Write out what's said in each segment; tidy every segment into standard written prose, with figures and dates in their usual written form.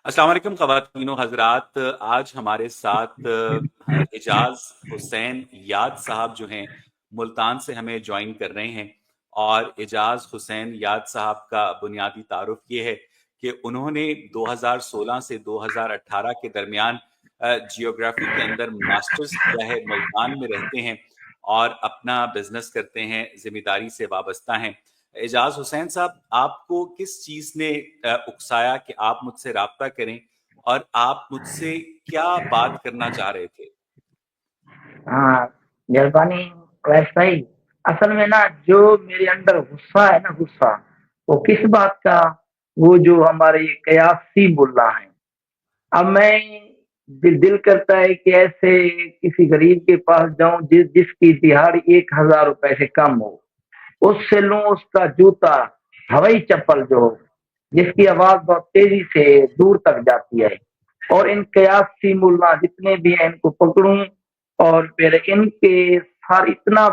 السلام علیکم خواتین و حضرات. آج ہمارے ساتھ اعجاز حسین یاد صاحب جو ہیں ملتان سے ہمیں جوائن کر رہے ہیں. اور اعجاز حسین یاد صاحب کا بنیادی تعارف یہ ہے کہ انہوں نے 2016 سے 2018 کے درمیان جیوگرافی کے اندر ماسٹرز کیا ہے، ملتان میں رہتے ہیں اور اپنا بزنس کرتے ہیں، ذمہ داری سے وابستہ ہیں. اعجاز حسین صاحب، آپ کو کس چیز نے اکسایا کہ آپ مجھ سے رابطہ کریں اور آپ مجھ سے کیا بات کرنا چاہ رہے تھے؟ ہاں، مہربانی قریش بھائی. اصل میں نا جو میرے اندر غصہ ہے نا، غصہ وہ کس بات کا؟ وہ جو ہمارے یہ قیاسی ملا ہیں. اب میں دل کرتا ہے کہ ایسے کسی غریب کے پاس جاؤں جس کی دہاڑی 1,000 روپے سے کم ہو، اس سے لوں اس کا جوتا، ہوائی چپل جو ہو، جس کی آواز بہت تیزی سے دور تک جاتی ہے، اور ان قیاسی ملا جتنے بھی ہیں ان کو پکڑوں اور پھر ان کے سر اتنا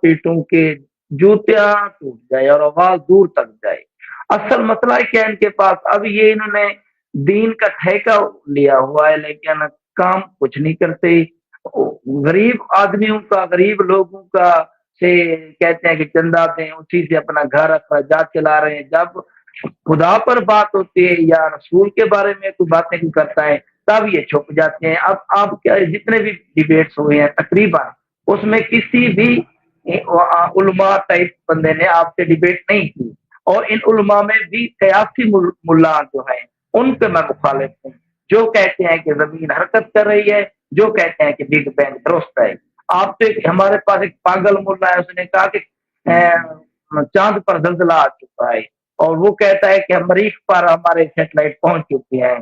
پیٹوں کہ جوتیاں ٹوٹ جائے اور آواز دور تک جائے. اصل مسئلہ ہے کیا ان کے پاس؟ اب یہ انہوں نے دین کا ٹھیکہ لیا ہوا ہے لیکن کام کچھ نہیں کرتے. غریب آدمیوں کا، غریب لوگوں کا سے کہتے ہیں کہ چندہ دیں، اسی سے اپنا گھر اخراجات چلا رہے ہیں. جب خدا پر بات ہوتی ہے یا رسول کے بارے میں کوئی باتیں کرتا ہے تب یہ چھپ جاتے ہیں. اب آپ کیا، جتنے بھی ڈیبیٹس ہوئے ہیں تقریباً اس میں کسی بھی علماء ٹائپ بندے نے آپ سے ڈیبیٹ نہیں کی، اور ان علماء میں بھی قیاسی ملا جو ہیں ان پہ میں مخالف ہوں، جو کہتے ہیں کہ زمین حرکت کر رہی ہے، جو کہتے ہیں کہ بگ بینگ درست ہے. آپ سے ہمارے پاس ایک پاگل ملا ہے، اس نے کہا کہ چاند پر زلزلہ آ چکا ہے، اور وہ کہتا ہے کہ مریخ پر ہمارے سیٹلائٹ پہنچ چکی ہیں.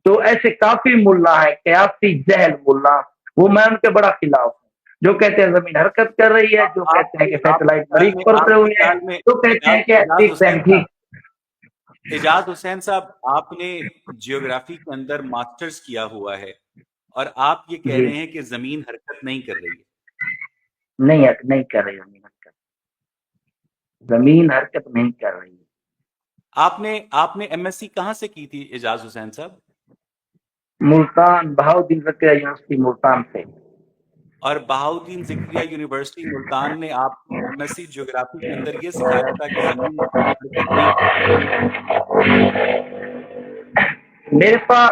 تو ایسے کافی ملا ہے قیاسی جہل ملا، وہ میں ان کے بڑا خلاف ہوں. جو کہتے ہیں زمین حرکت کر رہی ہے، جو کہتے ہیں کہ آپ کے سیٹلائٹ خیال مریخ میں پر اترے آپ کے ہوئے ہیں، خیال میں جو کہتے ہیں کہ اعجاز بگ حسین بینگ صاحب، ٹھیک. اعجاز حسین صاحب، آپ نے جیوگرافی کے اندر ماسٹرز کیا ہوا ہے اور آپ یہ کہہ جی، رہے ہیں کہ زمین حرکت نہیں کر رہی ہے. نہیں کر رہی زمین حرکت. زمین حرکت نہیں کر رہی ہے. آپ نے ایم ایس سی کہاں سے کی تھی اعجاز حسین صاحب؟ ملتان، بہاؤدین زکریا یونیورسٹی ملتان سے. اور بہاؤدین ذکریہ یونیورسٹی ملتان نے آپ کو ایم ایس سی جیوگرافی کے اندر یہ سکھایا تھا کہ زمین حرکت نہیں کر رہی. میرے پاس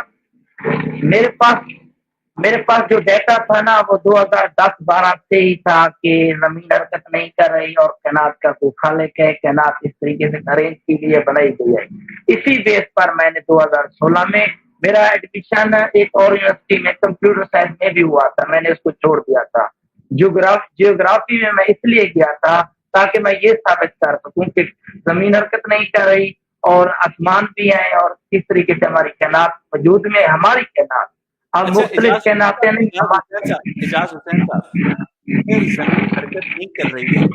میرے پاس میرے پاس جو ڈیٹا تھا نا وہ 2010-12 سے ہی تھا کہ زمین حرکت نہیں کر رہی اور کائنات کا کوئی خالق ہے، کائنات اس طریقے سے ارینج کی گئی ہے، بنائی گئی ہے. اسی بیس پر میں نے 2016 میں میرا ایڈمیشن ایک اور یونیورسٹی میں کمپیوٹر سائنس میں بھی ہوا تھا، میں نے اس کو چھوڑ دیا تھا. جیوگرافی میں اس لیے گیا تھا تاکہ میں یہ ثابت کر سکوں کہ زمین حرکت نہیں کر رہی اور آسمان بھی ہے، اور کس طریقے سے ہماری کائنات وجود میں، ہماری کائنات اب اچھا مختلف کائنات نہیں اعجاز حسین صاحب، اگر زمین حرکت نہیں کر رہی ہے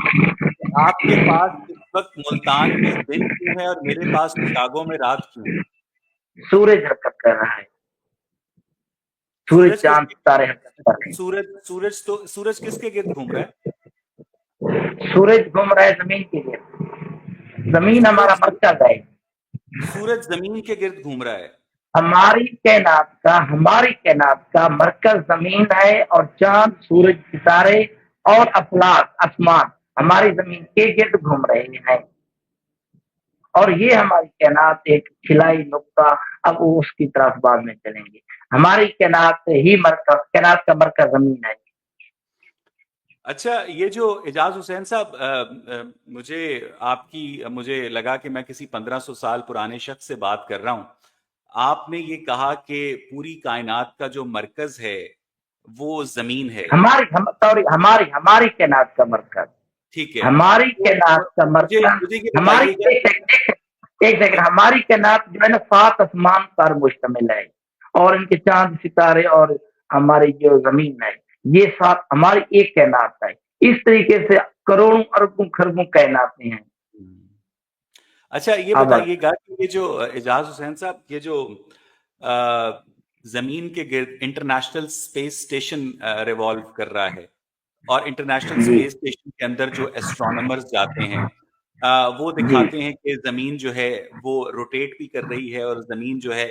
تو آپ کے پاس اس وقت ملتان میں دن کیوں ہے اور میرے پاس شکاگو میں رات کیوں ہے؟ سورج حرکت کر رہا ہے. سورج سورج کس چاند کے ستارے حرکت کر رہے سورج کس کے گرد گھوم رہا ہے؟ ہیں. سورج گھوم رہا ہے زمین کے لیے. زمین ہمارا سورج مرکز ہے. سورج زمین کے گرد گھوم رہا ہے. ہماری کائنات کا مرکز زمین ہے، اور چاند، سورج، ستارے اور افلاک آسمان ہماری زمین کے گرد گھوم رہے ہیں. اور یہ ہماری کائنات ایک کھلائی نقطہ، اب وہ اس کی طرف بعد میں چلیں گے. ہماری کائنات کا مرکز زمین ہے. اچھا، یہ جو اعجاز حسین صاحب، مجھے لگا کہ میں کسی 1500 سال پرانے شخص سے بات کر رہا ہوں. آپ نے یہ کہا کہ پوری کائنات کا جو مرکز ہے وہ زمین ہے. ہماری کائنات کا مرکز، ٹھیک ہے. ہماری تو کائنات کا مرکز، مجھے یہ ہماری بتائیے گا ایک سیکنڈ، ہماری کائنات جو ہے نا 7 آسمان پر مشتمل ہے، اور ان کے چاند، ستارے اور ہماری جو زمین ہے، یہ 7 ہماری ایک کائنات ہے. اس طریقے سے کروڑوں اربوں خربوں کائنات ہیں. اچھا، یہ اب بتائیے گا کہ یہ جو اعجاز حسین صاحب، یہ جو زمین کے گرد انٹرنیشنل اسپیس اسٹیشن ریوالو کر رہا ہے، اور انٹرنیشنل جی اسپیس اسٹیشن کے اندر جو ایسٹرونامرز جاتے ہیں وہ جی دکھاتے ہیں کہ زمین جو ہے وہ روٹیٹ بھی کر رہی ہے اور زمین جو ہے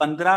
15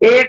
1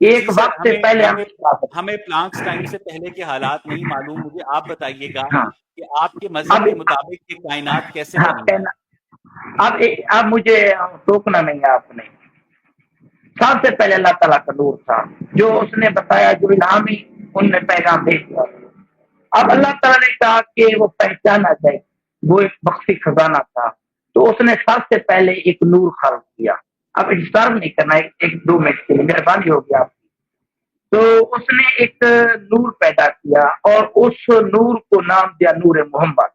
ایک جی سر، وقت سے پہلے ہم ہمیں پلانکس ٹائم سے پہلے کے حالات نہیں معلوم، مجھے آپ بتائیے گا ہاں کہ آپ کے مذہب اب کے مطابق یہ کائنات کیسے ہاں بنی؟ اب مجھے ٹوکنا نہیں ہے آپ نے. سب سے پہلے اللہ تعالیٰ کا نور تھا جو اس نے بتایا، جو الہامی ان نے پیغام بھیج دیا. اب اللہ تعالیٰ نے کہا کہ وہ پہچانا جائے، وہ ایک مخفی خزانہ تھا، تو اس نے سب سے پہلے ایک نور خلق کیا. اب ڈسٹرب نہیں کرنا، ایک دو منٹ کے لیے مہربانی ہوگی آپ کی. تو اس نے ایک نور پیدا کیا اور اس نور کو نام دیا نور محمد.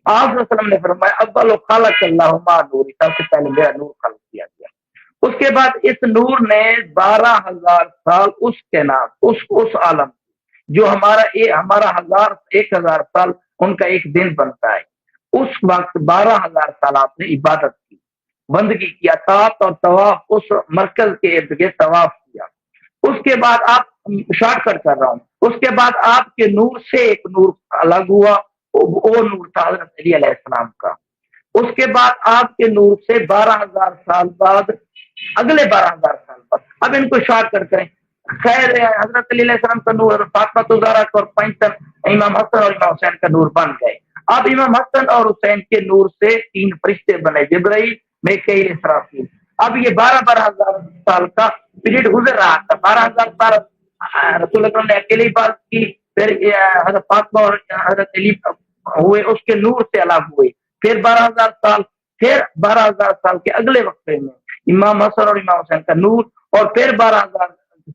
آپ صلی اللہ علیہ وسلم نے فرمایا اول خلق اللہ ما نور، سب سے پہلے میرا نور خلق کیا گیا. اس کے بعد اس نور نے 12,000 سال اس کے نام اس عالم جو ہمارا 1,000 سال ان کا ایک دن بنتا ہے، اس وقت 12,000 سال آپ نے عبادت کی، بندگی کیا، طاعت اور طواف اس مرکز کے ارد گرد طواف کیا. اس کے بعد آپ شارٹ کٹ کر رہا ہوں، اس کے بعد آپ کے نور سے ایک نور الگ ہوا، وہ نور تھا حضرت علی علیہ السلام کا. اس کے بعد آپ کے نور سے 12,000 سال بعد اگلے 12,000 سال بعد، اب ان کو شارٹ کٹ کریں. خیر حضرت علی علیہ السلام کا نور فاطمہ زہرا اور 65 امام حسن اور امام حسین کا نور بن گئے. اب امام حسن اور حسین کے نور سے 3 فرشتے بنے، جبرائیل، میکائیل، اسرافیل. اب یہ 12,000 سال کا پیریڈ گزر رہا تھا. 12,000 سال رسول اکرم نے اکیلی بات کی، پھر حضرت فاطمہ اور حضرت علی ہوئے، اس کے نور سے الگ ہوئے. پھر 12,000 سال، پھر 12,000 سال کے اگلے وقفے میں امام حسن اور امام حسین کا نور، اور پھر 12,000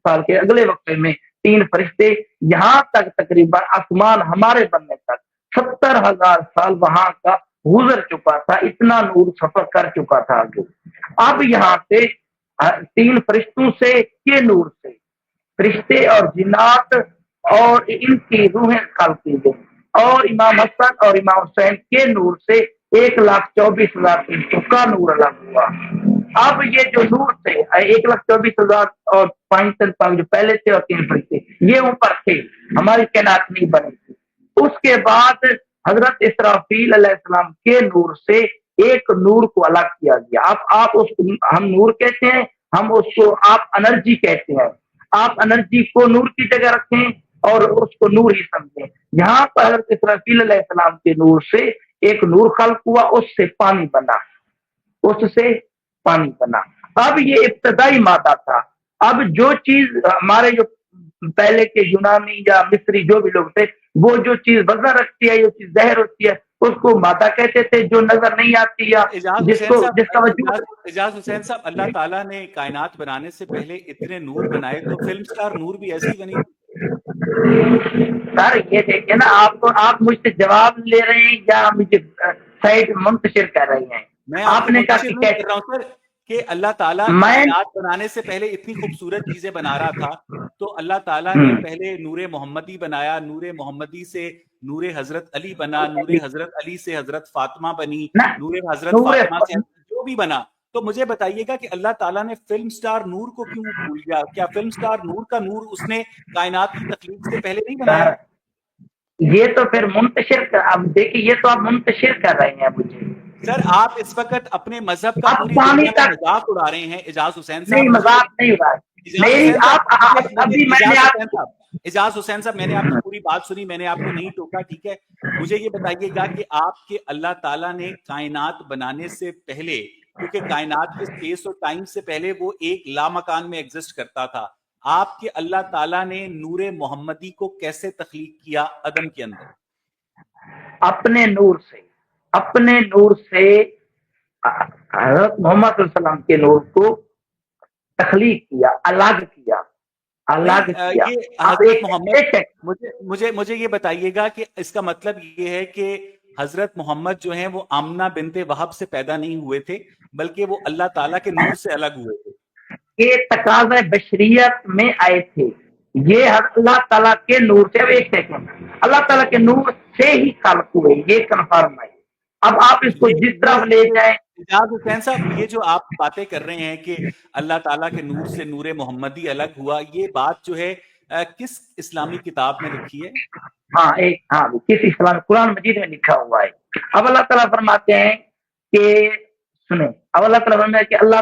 سال کے اگلے وقفے میں 3 فرشتے. یہاں تک تقریباً آسمان ہمارے بننے تک 70,000 سال وہاں کا گزر چکا تھا. اتنا نور سفر کر چکا تھا آگے. اب یہاں سے 3 فرشتوں سے کے نور سے فرشتے اور جنات اور ان کی روحیں خلق کی گئی، اور امام حسن اور امام حسین کے نور سے 1,24,000 فرشتوں کا نور الگ ہوا. اب یہ جو نور تھے 1,24,000 اور 5 جو پہلے تھے اور 3 فرشتے، یہ اوپر تھے، ہماری کائنات نہیں بنی تھی. اس کے بعد حضرت اسرافیل علیہ السلام کے نور سے ایک نور کو الگ کیا گیا. آپ اس کو ہم نور کہتے ہیں، ہم اس کو آپ انرجی کہتے ہیں. آپ انرجی کو نور کی جگہ رکھیں اور اس کو نور ہی سمجھیں. یہاں پر حضرت اسرافیل علیہ السلام کے نور سے ایک نور خلق ہوا، اس سے پانی بنا، اس سے پانی بنا. اب یہ ابتدائی مادہ تھا. اب جو چیز ہمارے جو پہلے کے یونانی یا مصری جو بھی لوگ تھے، وہ جو چیز وزن رکھتی ہے، جو چیز زہر ہوتی ہے، اس کو مادہ کہتے تھے، جو نظر نہیں آتی یا جس کا وجود. اعجاز حسین صاحب، اللہ تعالیٰ نے کائنات بنانے سے پہلے اتنے نور بنائے، تو فلم سٹار نور بھی ایسی ہی بنی؟ سر یہ دیکھیں نا، آپ مجھ سے جواب لے رہے ہیں یا مجھے سائڈ منتشر کر رہے ہیں؟ میں آپ کو نے کہا منتشر کہ نہیں کر رہا ہوں سر، کہ اللہ تعالیٰ میں کائنات بنانے سے پہلے اتنی خوبصورت چیزیں بنا رہا تھا، تو اللہ تعالیٰ نے پہلے نور محمدی بنایا، نور محمدی سے نور حضرت علی بنا، نور حضرت علی سے حضرت فاطمہ بنی، نور حضرت نور فاطمہ سے جو بھی بنا. تو مجھے بتائیے گا کہ اللہ تعالیٰ نے فلم سٹار نور کو کیوں بھول گیا؟ کیا فلم سٹار نور کا نور اس نے کائنات کی تخلیق سے پہلے نہیں بنایا؟ یہ تو پھر منتشر اب دیکھیے، یہ تو آپ منتشر کر رہے ہیں مجھے. سر آپ اس وقت اپنے مذہب کا آپ پوری پانی دنیا میں تک مذاق اڑا رہے ہیں. اعجاز حسین نہیں، صاحب، مذاق نہیں ہوا. اعجاز میری حسین صاحب، ابھی میں نے اعجاز حسین صاحب، میں نے آپ کی پوری بات سنی، میں نے آپ کو نہیں ٹوکا، ٹھیک ہے. مجھے یہ بتائیے گا کہ آپ کے اللہ تعالیٰ نے کائنات بنانے سے پہلے، کیونکہ کائنات کے اسپیس اور ٹائم سے پہلے وہ ایک لامکان میں ایگزسٹ کرتا تھا، آپ کے اللہ تعالیٰ نے نور محمدی کو کیسے تخلیق کیا عدم کے اندر؟ اپنے نور سے حضرت محمد صلی اللہ علیہ وسلم کے نور کو تخلیق کیا، الگ کیا. یہ حضرت محمد، مجھے یہ بتائیے گا کہ اس کا مطلب یہ ہے کہ حضرت محمد جو ہیں وہ آمنہ بنت وہب سے پیدا نہیں ہوئے تھے، بلکہ وہ اللہ تعالیٰ کے نور سے الگ ہوئے تھے. یہ تقاضۂ بشریت میں آئے تھے، یہ اللہ تعالیٰ کے نور سے. ایک سیکنڈ، اللہ تعالیٰ کے نور سے ہی خلق ہوئے، یہ کنفرم ہے. اب آپ اس کو جس طرف لے جائیں. اعجاز حسین صاحب، یہ جو آپ باتیں کر رہے ہیں کہ اللہ تعالیٰ کے نور سے نور محمدی الگ ہوا، یہ بات جو ہے کس اسلامی کتاب میں لکھی ہے؟ کس اسلام؟ قرآن مجید میں لکھا ہوا ہے. اب اللہ تعالیٰ فرماتے ہیں کہ سنیں، اب اللہ تعالیٰ فرماتے ہیں کہ اللہ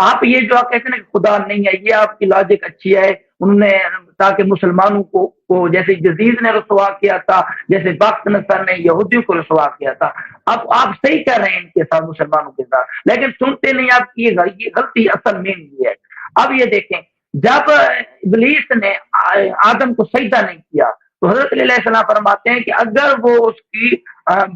آپ یہ جو آپ کہتے ہیں نا کہ خدا نہیں ہے، یہ آپ کی لاجک اچھی ہے. انہوں نے تاکہ مسلمانوں کو جیسے جزیز نے رسوا کیا تھا، جیسے بخت نصر نے یہودیوں کو رسوا کیا تھا. اب آپ صحیح کر رہے ہیں ان کے ساتھ، مسلمانوں کے ساتھ، لیکن سنتے نہیں. آپ کی یہ غلطی اصل میں یہ ہے. اب یہ دیکھیں، جب ابلیس نے آدم کو سجدہ نہیں کیا تو حضرت علیہ السلام فرماتے ہیں کہ اگر وہ اس کی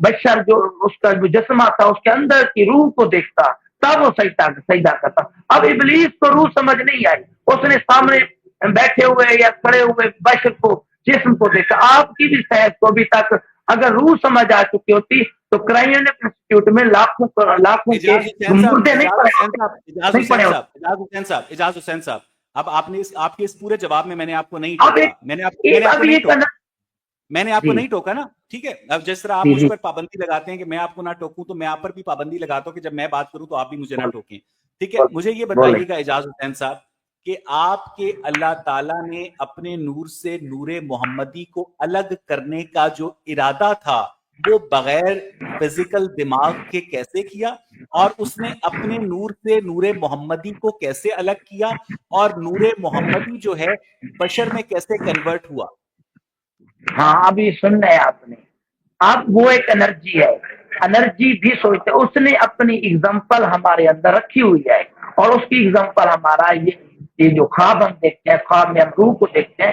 بشر جو اس کا جو جسمہ تھا اس کے اندر کی روح کو دیکھتا تب وہ سجدہ کرتا. اب ابلیس کو روح سمجھ نہیں آئی، اس نے سامنے بیٹھے ہوئے یا کھڑے ہوئے بشر کو، جسم کو دیکھا. آپ کی بھی صحت کو ابھی تک اگر روح سمجھ آ چکی ہوتی تو کرائم انسٹیٹیوٹ میں لاکھوں کے مردے نہیں پڑے ہوتے. اجاز حسین صاحب، اب آپ کے اس پورے جواب میں نے آپ کو نہیں اب ٹوکا، میں نے آپ کو نہیں ٹوکا، میں نے آپ کو جی نہیں ٹوکا نا. ٹھیک ہے، اب جس طرح آپ جی مجھ جی پر پابندی لگاتے ہیں کہ میں آپ کو نہ ٹوکوں، تو میں آپ پر بھی پابندی لگاتا ہوں کہ جب میں بات کروں تو آپ بھی مجھے نہ ٹوکیں. ٹھیک ہے، مجھے یہ بولے. بتائیے گا اعجاز حسین صاحب کہ آپ کے اللہ تعالیٰ نے اپنے نور سے نور محمدی کو الگ کرنے کا جو ارادہ تھا وہ بغیر فزیکل دماغ کے کیسے کیا، اور اس نے اپنے نور سے نور محمدی کو کیسے الگ کیا، اور نور محمدی جو ہے بشر میں کیسے کنورٹ ہوا؟ ہاں ابھی سننا ہے آپ نے. اب وہ ایک انرجی ہے، انرجی بھی سوچتے. اس نے اپنی اگزامپل ہمارے اندر رکھی ہوئی ہے، اور اس کی اگزامپل ہمارا یہ جو خواب ہم دیکھتے ہیں، خواب میں ہم روح کو دیکھتے ہیں،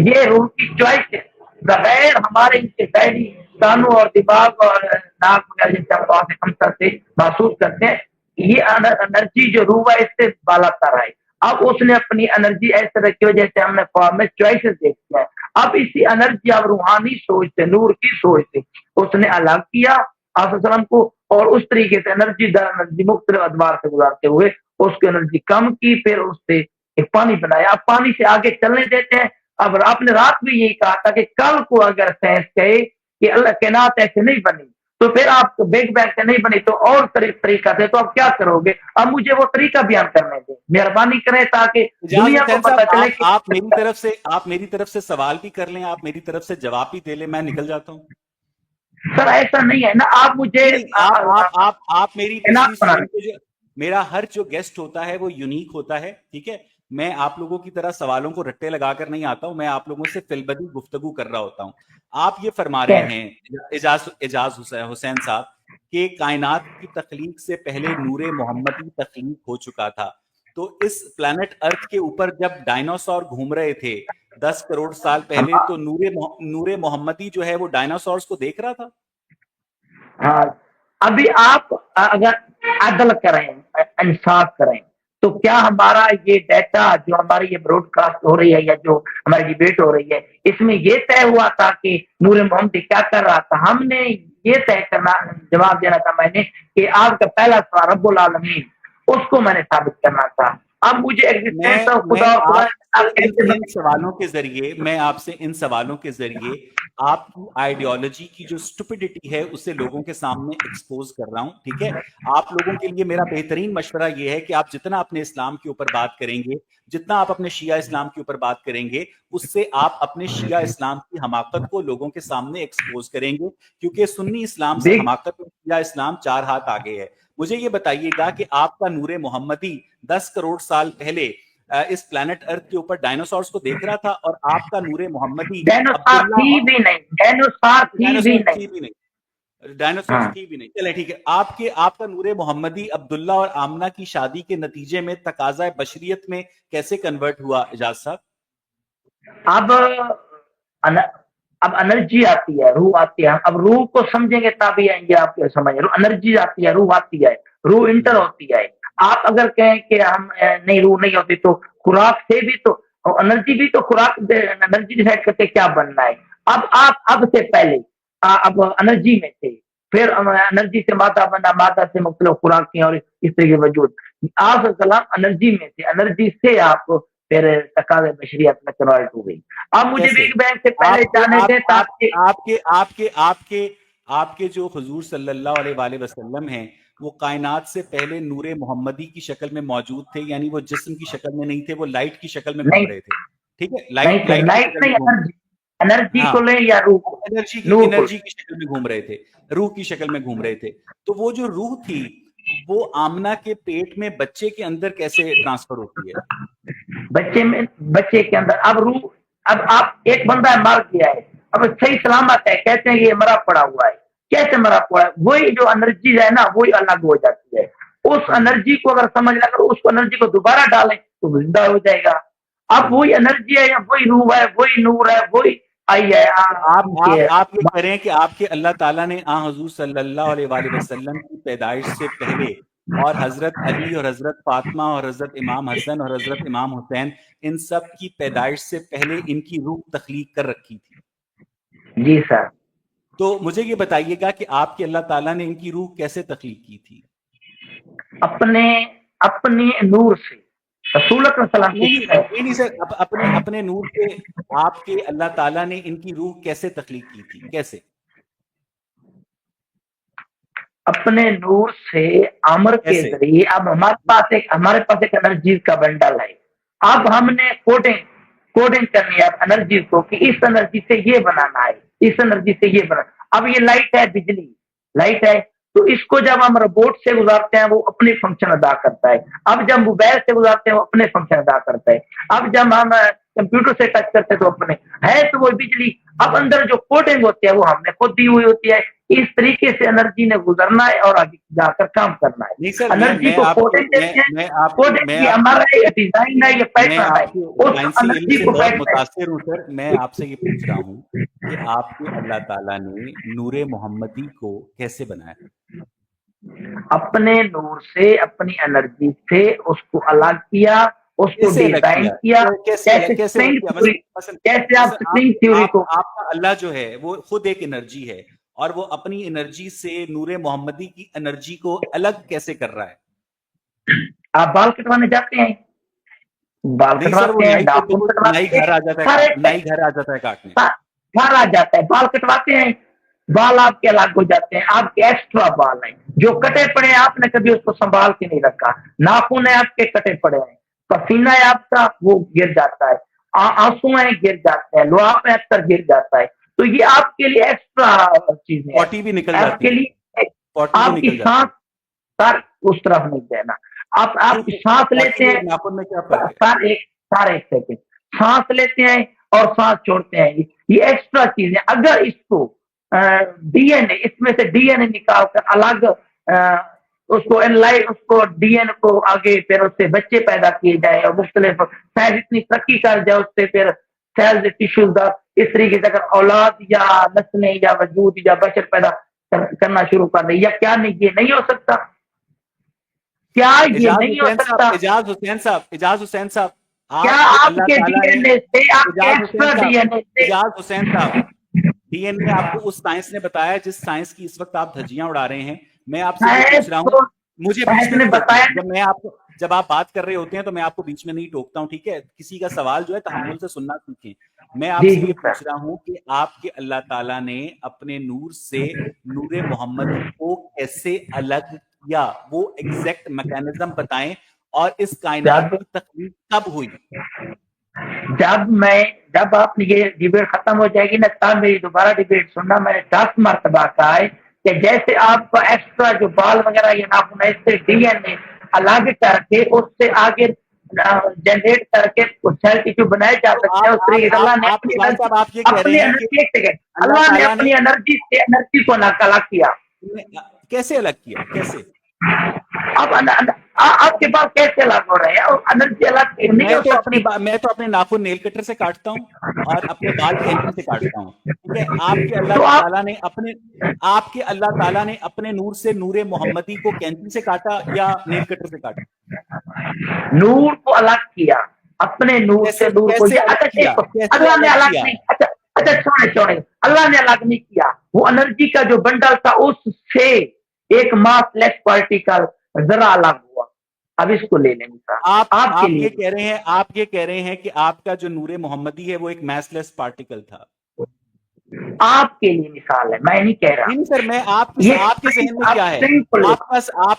یہ روح کی چوائس ہے بغیر ہمارے ان کے ظاہری کانوں اور دماغ اور ناک وغیرہ جیسے ہم وہاں سے کم سے محسوس کرتے ہیں. یہ انرجی جو روح ہے اس سے بالا تر ہے. اب اس نے اپنی انرجی ایسے رکھی ہو جیسے ہم نے خواب میں چوائسز دیکھتے ہیں. اب اسی انرجی اب روحانی سوچ سے، نور کی سوچ سے اس نے الگ کیا آپ وسلم کو، اور اس طریقے سے انرجی در انرجی مختلف ادوار سے گزارتے ہوئے اس کی انرجی کم کی، پھر اس سے ایک پانی بنایا. اب پانی سے آگے چلنے دیتے ہیں. اب آپ نے رات بھی یہی کہا تھا کہ کل کو اگر سائنس کہے کہ اللہ کائنات ایسے نہیں بنی تو پھر آپ بگ بینگ سے نہیں بنی تو اور طریقہ تھے، تو آپ کیا کرو گے؟ اب مجھے وہ طریقہ بیان کرنے دیں، مہربانی کریں، تاکہ اجاز دنیا کو حسین پتہ صاحب، چلے کہ آپ میری طرف سے سوال بھی کر لیں، آپ میری طرف سے جواب بھی دے لیں، میں نکل جاتا ہوں. سر ایسا نہیں ہے نا. آپ مجھے نہیں، آپ میری پچھلی بنا اسٹریم کو میرا ہر جو گیسٹ ہوتا ہے وہ یونیک ہوتا ہے. ٹھیک ہے، میں آپ لوگوں کی طرح سوالوں کو رٹے لگا کر نہیں آتا ہوں، میں آپ لوگوں سے فی البدی گفتگو کر رہا ہوتا ہوں. آپ یہ فرما رہے ہیں اعجاز حسین صاحب کہ کائنات کی تخلیق سے پہلے نور محمدی تخلیق ہو چکا تھا. تو اس پلانٹ ارتھ کے اوپر جب ڈائناسور گھوم رہے تھے 10 کروڑ سال پہلے، تو نور محمدی جو ہے وہ ڈائناسورس کو دیکھ رہا تھا. ہاں ابھی آپ اگر عدل کریں، انصاف کریں، تو کیا ہمارا یہ ڈیٹا جو ہماری یہ براڈ کاسٹ ہو رہی ہے یا جو ہماری ڈیبیٹ ہو رہی ہے اس میں یہ طے ہوا تھا کہ نور محمدی کیا کر رہا تھا؟ ہم نے یہ طے کرنا، جواب دینا تھا میں نے کہ آپ کا پہلا سوال رب العالمین، اس کو میں نے ثابت کرنا تھا. اب مجھے ایگزسٹنس اور میں خدا آپ سے کیسے ان سوالوں کے ذریعے آپ کی آئیڈیالوجی کی جو اسٹوپڈیٹی ہے اسے لوگوں کے سامنے ایکسپوز کر رہا ہوں. ٹھیک ہے، آپ لوگوں کے لیے میرا بہترین مشورہ یہ ہے کہ آپ جتنا اپنے اسلام کے اوپر بات کریں گے، جتنا آپ اپنے شیعہ اسلام کے اوپر بات کریں گے، اس سے آپ اپنے شیعہ اسلام کی حماقت کو لوگوں کے سامنے ایکسپوز کریں گے، کیونکہ سنی اسلام سے حماقت اور شیعہ اسلام 4 ہاتھ آگے ہے. مجھے یہ بتائیے گا کہ آپ کا نور محمدی 10 کروڑ سال پہلے اس پلانٹ ارتھ کے اوپر ڈائناسورس کو دیکھ رہا تھا، اور آپ کا نور محمدی عبداللہ ڈائناسورس تھی بھی نہیں. چلے ٹھیک ہے، آپ کا نور محمدی عبداللہ اور آمنہ کی شادی کے نتیجے میں تقاضۂ بشریت میں کیسے کنورٹ ہوا اعجاز صاحب؟ اب انرجی آتی ہے، روح آتی ہے. اب روح کو سمجھیں گے تبھی آئیں گے آپ سمجھ. انرجی آتی ہے، روح آتی ہے، روح انٹر ہوتی ہے. آپ اگر کہیں کہ ہم نہیں، روح نہیں ہوتی تو خوراک سے بھی تو انرجی بھی تو خوراک انرجی ڈیسائڈ کرتے کیا بننا ہے. اب سے پہلے اب انرجی میں تھے، پھر انرجی سے مادہ بنا، مادہ سے مختلف خوراک اور اس طرح کے وجود. آپ سلام انرجی میں تھے، انرجی سے آپ پھر تقاضۂ بشریت میں کنورٹ ہو گئی. اب مجھے بگ بینگ سے پہلے جانے دیں تاکہ آپ کے جو حضور صلی اللہ علیہ وآلہ وسلم ہیں وہ کائنات سے پہلے نور محمدی کی شکل میں موجود تھے، یعنی وہ جسم کی شکل میں نہیں تھے، وہ لائٹ کی شکل میں گھوم رہے تھے. ٹھیک ہے، لائٹ کی شکل میں گھوم، انرجی ہاں کو لیں یا روح کو، نور کو. انرجی کی شکل میں گھوم رہے تھے، روح کی شکل میں گھوم رہے تھے. تو وہ جو روح تھی وہ آمنہ کے پیٹ میں بچے کے اندر کیسے ٹرانسفر ہوتی ہے؟ بچے کے اندر اب روح، اب آپ ایک بندہ مر گیا ہے، اب صحیح سلامت ہے، کہتے ہیں یہ مرا پڑا ہوا ہے، کیسے مرا پڑا ہے؟ وہی جو انرجی ہے نا وہی الگ ہو جاتی ہے، اس انرجی کو اگر سمجھ لیں، اگر اس کو انرجی کو دوبارہ ڈالیں تو زندہ ہو جائے گا. اب وہی انرجی ہے، وہی روح ہے، وہی نور ہے، وہی آئی ہے. آپ یہ کریں کہ آپ کے اللہ تعالیٰ نے حضور صلی اللہ علیہ وآلہ وسلم کی پیدائش سے پہلے اور حضرت علی اور حضرت فاطمہ اور حضرت امام حسن اور حضرت امام حسین ان سب کی پیدائش سے پہلے ان کی روح تخلیق کر رکھی تھی. جی سر. تو مجھے یہ بتائیے گا کہ آپ کے اللہ تعالیٰ نے ان کی روح کیسے تخلیق کی تھی؟ اپنے نور سے. رسول اللہ صلی اللہ علیہ وسلم نہیں سر، اپنے نور سے آپ کے اللہ تعالیٰ نے ان کی روح کیسے تخلیق کی تھی؟ کیسے؟ اپنے نور سے امر کے ذریعے. اب ہمارے پاس ایک انرجیز کا بنڈل ہے، اب ہم نے کوڈنگ کرنی ہے انرجیز کو کہ اس انرجی سے یہ بنانا ہے، اس انرجی سے یہ بنانا. اب یہ لائٹ ہے، بجلی لائٹ ہے، تو اس کو جب ہم روبوٹ سے گزارتے ہیں وہ اپنے فنکشن ادا کرتا ہے. اب جب موبائل سے گزارتے ہیں وہ اپنے فنکشن ادا کرتا ہے. اب جب ہم کمپیوٹر سے ٹچ کرتے ہیں تو اپنے ہے تو وہ بجلی. اب اندر جو کوڈنگ ہوتی ہے وہ ہم نے خود دی ہوئی ہوتی ہے. اس طریقے سے انرجی نے گزرنا ہے اور آگے جا کر کام کرنا ہے. انرجی کو کوڈنگ دیتے ہیں، کوڈنگ یہ ہمارا ڈیزائن ہے، یہ پیٹرن ہے. اس انرجی کو بہت متاثر ہوں سر. میں آپ سے یہ پوچھ رہا ہوں کہ آپ کے اللہ تعالیٰ نے نور محمدی کو کیسے بنایا؟ اپنے نور سے، اپنی انرجی سے اس کو الگ کیا، اس کو ڈیزائن کیا. کیسے آپ سپرنگ تھیوری کو، آپ کا اللہ جو ہے وہ خود ایک انرجی ہے اور وہ اپنی انرجی سے نور محمدی کی انرجی کو الگ کیسے کر رہا ہے؟ آپ بال کٹوانے جاتے ہیں، بال کٹواتے ہیں، ناخن کٹواتے ہیں، گھر آ جاتا ہے کاٹنے، گھر آ جاتا ہے، بال کٹواتے ہیں، بال آپ کے الگ ہو جاتے ہیں. آپ کے ایکسٹرا بال ہیں جو کٹے پڑے ہیں، آپ نے کبھی اس کو سنبھال کے نہیں رکھا. ناخن ہے آپ کے کٹے پڑے ہیں، پسینہ ہے آپ کا وہ گر جاتا ہے، آنسو ہیں گر جاتے ہیں، لوہا اکثر گر جاتا ہے. تو یہ آپ کے لیے ایکسٹرا چیزیں ہیں. پوٹی بھی نکل جاتی ہے، آپ کے لیے آپ کی سانس سر اس طرف نہیں دینا. آپ سانس لیتے ہیں، سارے سیکنڈ سانس لیتے ہیں اور سانس چھوڑتے ہیں، یہ ایکسٹرا چیزیں. اگر اس کو ڈی این اے، اس میں سے ڈی این اے نکال کر الگ اس کو ڈی این کو آگے پھر اس سے بچے پیدا کیے جائے اور مختلف سائنس اتنی ترقی کر جائے اس سے پھر سیلز ٹیشوز اس طریقے سے اگر اولاد یا نسلیں یا وجود یا بشر پیدا کرنا شروع کر دے، یا کیا نہیں یہ نہیں ہو سکتا؟ کیا یہ نہیں ہو سکتا؟ اعجاز حسین صاحب کیا آپ کے ڈی این اے سے، آپ کے ایکسٹرا ڈی این اے سے، اعجاز حسین صاحب ڈی این اے آپ کو اس سائنس نے بتایا جس سائنس کی اس وقت آپ دھجیاں اڑا رہے ہیں. میں آپ سے یہ پوچھ رہا ہوں، مجھے بیچ میں نہیں ٹوکنا. جب آپ بات کر رہے ہوتے ہیں تو میں آپ کو بیچ میں نہیں ٹوکتا ہوں، ٹھیک ہے؟ کسی کا سوال جو ہے تحمل سے سننا سیکھیں. میں آپ سے یہ پوچھ رہا ہوں کہ آپ کے اللہ تعالیٰ نے اپنے نور سے نور محمدی کو کیسے الگ کیا؟ وہ ایگزیکٹ میکینزم بتائیں. اور اس کائنات کی تخلیق کب ہوئی؟ جب آپ نے یہ ڈیبیٹ ختم ہو جائے گی نا تب میری دوبارہ ڈیبیٹ سننا. میں نے 10 مرتبہ کہا ہے کہ جیسے آپ کا ایکسٹرا جو بال وغیرہ یہ ناخن ہے اس سے ڈی این اے الگ کر کے اس سے آگے جنریٹ کر کے سیل ٹیشو بنائے جا سکتے ہیں. اس طریقے اللہ نے اپنی انرجی سے انرجی کو الگ کیا. کیسے الگ کیا؟ کیسے؟ اب آپ کے پاس کیسے الگ ہو رہے ہیں؟ انرجی الگ نہیں. میں تو اپنے ناخن نیل کٹر سے کاٹتا ہوں اور اپنے بال کینچی سے کاٹتا ہوں، ٹھیک ہے؟ آپ کے اللہ تعالیٰ نے اپنے نور سے نور محمدی کو کینچی سے کاٹا یا نیل کٹر سے کاٹا؟ نور کو الگ کیا، اپنے نور سے نور کو. اللہ نے الگ نہیں، اچھا چھوڑے اللہ نے الگ نہیں کیا. وہ انرجی کا جو بنڈل تھا اس سے ایک ماس لیس پارٹیکل ذرا الگ ہوا. اب اس کو لے لیں گے. آپ یہ کہہ رہے ہیں کہ آپ کا جو نور محمدی ہے وہ ایک میس لیس پارٹیکل تھا. آپ کے لیے مثال ہے، میں نہیں کہہ رہا. نہیں سر، میں آپ کے ذہن میں کیا ہے،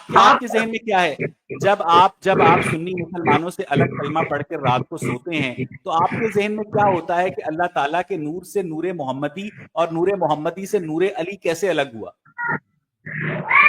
آپ کے ذہن میں کیا ہے؟ جب آپ سنی مسلمانوں سے الگ کلمہ پڑھ کے رات کو سوتے ہیں تو آپ کے ذہن میں کیا ہوتا ہے کہ اللہ تعالیٰ کے نور سے نور محمدی اور نور محمدی سے نور علی کیسے الگ ہوا؟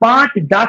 5-10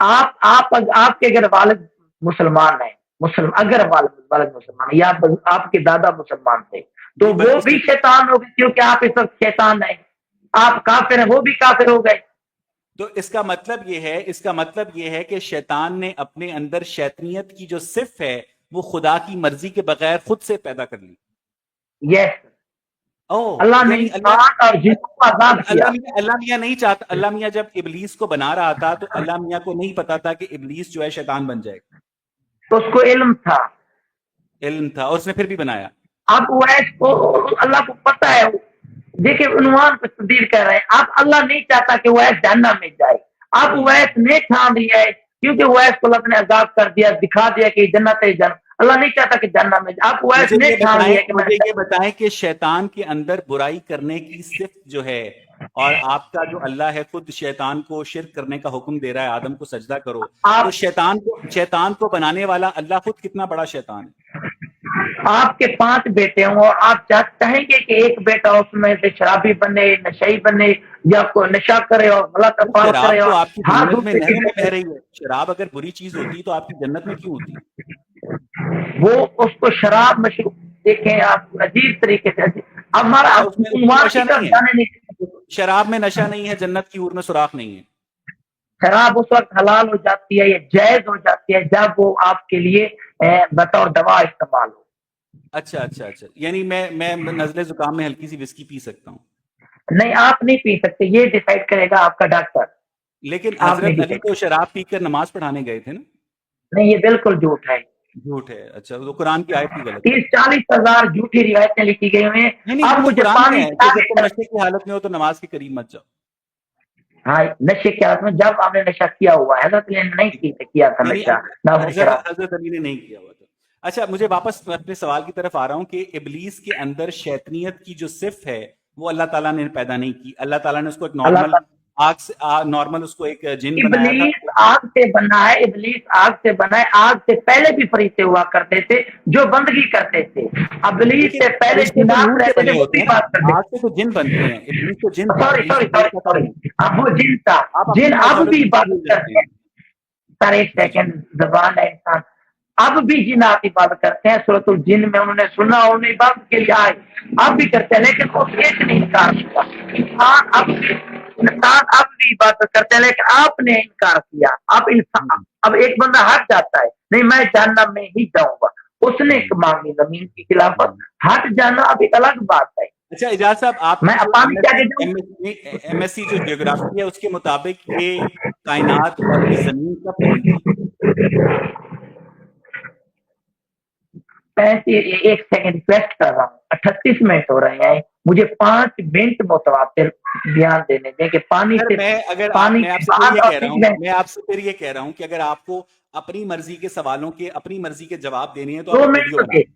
آپ کے اگر والد مسلمان ہیں، اگر والد مسلمان ہے یا آپ کے دادا مسلمان تھے تو جی وہ بلکہ بھی شیطان ہو گئے، کیونکہ آپ اس وقت شیطان ہیں، آپ کافر ہیں، وہ بھی کافر ہو گئے. تو اس کا مطلب یہ ہے کہ شیطان نے اپنے اندر شیطنیت کی جو صفت ہے وہ خدا کی مرضی کے بغیر خود سے پیدا کر لی. یس، او اللہ نے یعنی انسان اور جنوں کو آزاد کیا. اللہ میاں نہیں چاہتا. اللہ میاں جب ابلیس کو بنا رہا تھا تو اللہ میاں کو نہیں پتا تھا کہ ابلیس جو ہے شیطان بن جائے گا. تو اس کو علم تھا. علم تھا اور اس نے پھر بھی بنایا. اب اویس کو اللہ کو پتا ہے. دیکھیں عنوان پہ تبدیل کر رہے ہیں. اب اللہ نہیں چاہتا کہ اویس جہنم میں جائے. اب اویس نے ٹھان لیا ہے، کیونکہ اویس کو اللہ نے آزاد کر دیا، دکھا دیا کہ جنت ہے جنت. اللہ نہیں چاہتا کہ جہنم میں جائے. اب اویس نے ٹھان لیا کہ مجھے یہ بتائیں کہ شیطان کے اندر برائی کرنے کی صفت جو ہے، اور آپ کا جو اللہ ہے خود شیطان کو شرک کرنے کا حکم دے رہا ہے، آدم کو سجدہ کرو، تو شیطان کو بنانے والا اللہ خود کتنا بڑا شیطان ہے. آپ کے 5 بیٹے ہوں اور آپ چاہیں گے کہ ایک بیٹا اس میں سے شرابی بنے، نشئی بنے، یا کوئی نشہ کرے اور غلط افعال شراب کرے تو اور آپ کی ہر جنت میں دوسرے کی نہروں میں بہ رہی ہے. شراب اگر بری چیز ہوتی تو آپ کی جنت میں کیوں ہوتی؟ وہ اس کو شراب مشروب دیکھیں آپ عجیب طریقے سے. ہمارا اچھا اس میں عنوان نشہ کی طرف نہیں ہے؟ جانے نہیں. شراب میں نشہ نہیں ہے، جنت کی حور میں سوراخ نہیں ہے. شراب اس وقت حلال ہو جاتی ہے یا جائز ہو جاتی ہے جب وہ آپ کے لیے بطور دوا استعمال ہو. اچھا یعنی میں نزلے زکام میں ہلکی سی وسکی پی سکتا ہوں؟ نہیں، آپ نہیں پی سکتے، یہ ڈیسائیڈ کرے گا آپ کا ڈاکٹر. لیکن آپ نہیں حضرت پی علی سکتے. تو شراب پی کر نماز پڑھانے گئے تھے نا. نہیں، یہ بالکل جھوٹ ہے. جھوٹ ہے. اچھا تو قرآن کی آیت کی غلط ہے. 30-40 ہزار جھوٹی روایتیں لکھی گئی ہوئی ہیں. نہیں اب وہ تو مجھے قرآن میں پانی ہے کہ پلا جب تم کے. نشے کی حالت میں ہو تو نماز کے قریب مت جاؤ. ہاں، نشے کی حالت میں جب آپ نے نشہ کیا ہوا ہے، حضرت علی نے نہیں کیا تھا یعنی نشہ، نہ وہ شراب. حضرت علی نے نہیں کیا ہوا تھا. اچھا مجھے واپس اپنے سوال کی طرف آ رہا ہوں کہ ابلیس کے اندر شیطنیت کی جو صفت ہے وہ اللہ تعالیٰ نے پیدا نہیں کی. اللہ تعالیٰ نے اس کو ایک اللہ تعالیٰ نارمل اس کو ایک جن بنایا تھا. ابلیس آگ سے بنا ہے. ابلیس آگ سے بنا ہے. آگ سے پہلے بھی فرشتے ہوا کرتے تھے جو بندگی کرتے تھے. ابلیس لیکن سے پہلے فرشتے تو جنات نور کے رہتے بنے تھے، وہ ہوتے بھی ہیں نا. بات کرتے آگ سے تو جن بنتے ہیں. ابلیس تو جن تھے. تھا. سوری ابلیس سوری تو فرشتہ تھا سوری نہیں. اب وہ جن تھا. آپ جن اپنی اب بھی مائتھولوجی سے بھول عبادت جاتے کرتے ہیں. ہیں. سر ایک جی جی. سیکنڈ، زبان ہے انسان. اب بھی جنات عبادت کرتے ہیں. سورۃ الجن میں انہوں نے سنا، انہوں نے عبادت کے لیے آئے، اب بھی کرتے ہیں، لیکن وہ ایک نے انکار کیا. انسان اب بھی عبادت کرتے ہیں لیکن آپ نے انکار کیا. اب ایک بندہ ہٹ جاتا ہے، نہیں میں جہنم میں ہی جاؤں گا، اس نے مانگی زمین کی خلافت. ہٹ جانا اب ایک الگ بات ہے. اچھا اجاز صاحب، آپ میں کی جو اپانی کیا کہتا ہوں. ایم ایس سی جو جیوگرافی ہے اس کے مطابق یہ کائنات اور یہ زمین کب بنی تھی؟ ایک سیکنڈ ریکویسٹ کر رہا ہوں. 38 منٹ ہو رہے ہیں، مجھے 5 منٹ متواتر بیان دینے دیں کہ پانی سے پانی میں آپ سے پھر بعد یہ اور کہہ رہا ہوں 30 منٹ. میں آپ سے پھر یہ کہہ رہا ہوں کہ اگر آپ کو اپنی مرضی کے سوالوں کے اپنی مرضی کے جواب دینے ہیں تو آپ 2 ایک منٹ ویڈیو تو بنا دے دیں.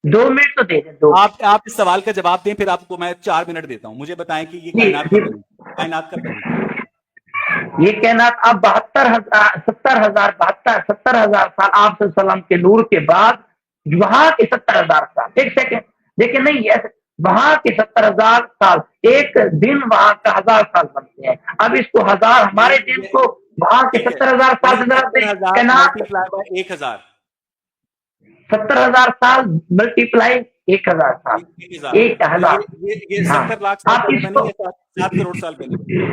2 منٹ تو دے دیں. 2 آپ اس سوال کا جواب دیں پھر آپ کو میں 4 منٹ دیتا ہوں. مجھے بتائیں کہ یہ کائنات کب بنی تھی؟ کائنات کب بنی تھی؟ یہ کہنا اب 70,000 سال آپ صلی اللہ علیہ وسلم کے نور کے بعد وہاں کے 70,000 سال. ایک سیکنڈ دیکھیں، نہیں ایسے وہاں کے 70,000 سال ایک دن وہاں کا 1000 سال بنتے ہیں. اب اس کو 1000 ہمارے دن کو وہاں کے ٹھیک ہے 70,000 سال یعنی سے ذرا 70,000 کائنات ملٹی پلائی بائی 1,000. 70,000 سال ملٹی پلائی 1,000 سال. 1,000 تو 1,000. یہ ہاں 70 لاکھ سال آپ پہلے اس بنی کو ہے 7 کروڑ سال پہلے بنی؟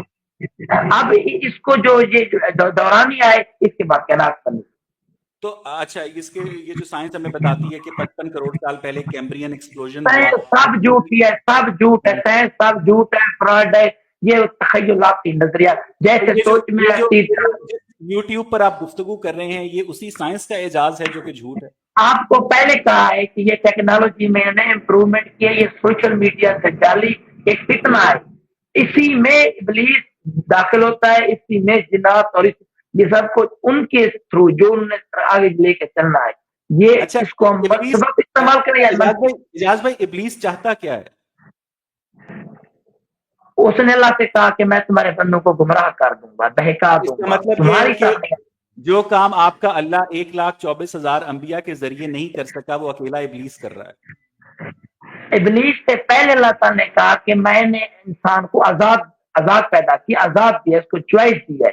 اب اس کو جو یہ دورانی آئے اس کے بعد کائنات بنی. تو اچھا یہ جو سائنس ہمیں بتاتی ہے کہ 55 کروڑ سال پہلے کیمبرین ایکسپلوژن ہوا. سب جھوٹ ہے، سب جھوٹ ہے. سائنس سب جھوٹ ہے، فراڈ ہے. یہ تخیلاتی نظریہ تو جیسے سوچ میں یہ جو آتی. یوٹیوب پر آپ گفتگو کر رہے ہیں یہ اسی سائنس کا اعجاز ہے جو کہ جھوٹ ہے. آپ کو پہلے کہا ہے کہ یہ ٹیکنالوجی میں نے امپروومنٹ کیا. یہ سوشل میڈیا سے جعلی ایک فتنہ ہے، اسی میں ابلیس داخل ہوتا ہے، اسی میں جنات اور یہ سب کچھ ان کے تھرو جو انہوں نے آگے لے کے چلنا ہے. یہ اچھا اس کو ہم ابلیس سبب استعمال کریں یا اجاز بھائی ابلیس چاہتا کیا ہے؟ اس نے اللہ سے کہا کہ میں تمہارے بندوں کو گمراہ کر دوں گا، بہکا اس دوں کا گا مطلب یہ ہے تمہاری کہ سامنے. جو کام آپ کا اللہ 1,24,000 انبیاء کے ذریعے نہیں کر سکا وہ اکیلا ابلیس کر رہا ہے. ابلیس سے پہلے اللہ تعالیٰ نے کہا کہ میں نے انسان کو آزاد پیدا کیا، آزاد دیا، اس کو چوائس دی ہے.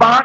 5